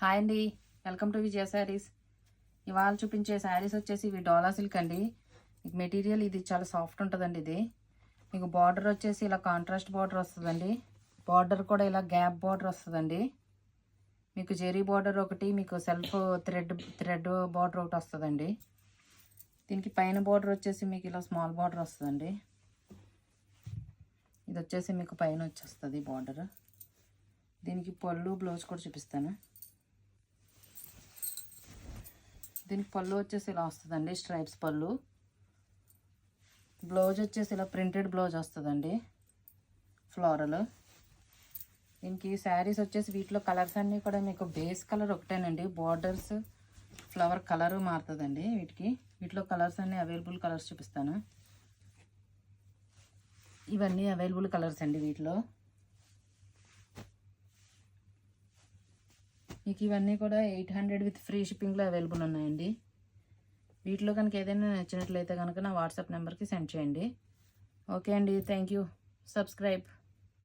Hi అండి, welcome to విజయ శారీస్. ఇవాళ చూపించే శారీస్ వచ్చేసి ఇవి డోలా సిల్క్ అండి. మీకు మెటీరియల్ ఇది చాలా సాఫ్ట్ ఉంటుందండి. ఇది మీకు బార్డర్ వచ్చేసి ఇలా కాంట్రాస్ట్ బార్డర్ వస్తుందండి. బార్డర్ కూడా ఇలా గ్యాప్ బార్డర్ వస్తుందండి. మీకు జెరీ బార్డర్ ఒకటి, మీకు సెల్ఫ్ థ్రెడ్ బార్డర్ ఒకటి వస్తుందండి. దీనికి పైన బార్డర్ వచ్చేసి మీకు ఇలా స్మాల్ బార్డర్ వస్తుందండి. ఇది వచ్చేసి మీకు పైన వచ్చేస్తుంది బార్డర్. దీనికి పళ్ళు బ్లౌజ్ కూడా చూపిస్తాను. దీనికి పళ్ళు వచ్చేసి ఇలా వస్తుందండి, స్ట్రైప్స్ పళ్ళు. బ్లౌజ్ వచ్చేసి ఇలా ప్రింటెడ్ బ్లౌజ్ వస్తుందండి, ఫ్లోరల్. దీనికి శారీస్ వచ్చేసి వీటిలో కలర్స్ అన్నీ కూడా మీకు బేస్ కలర్ ఒకటేనండి. బార్డర్స్ ఫ్లవర్ కలరు మారుతుందండి. వీటిలో కలర్స్ అన్నీ అవైలబుల్ కలర్స్ చూపిస్తాను. ఇవన్నీ అవైలబుల్ కలర్స్ అండి. వీటిలో మీకు ఇవన్నీ కూడా 800 విత్ ఫ్రీ షిప్పింగ్లో అవైలబుల్ ఉన్నాయండి. వీటిలో కనుక ఏదైనా నచ్చినట్లయితే కనుక నా వాట్సాప్ నెంబర్కి సెండ్ చేయండి. ఓకే అండి, థ్యాంక్ యూ. సబ్స్క్రైబ్.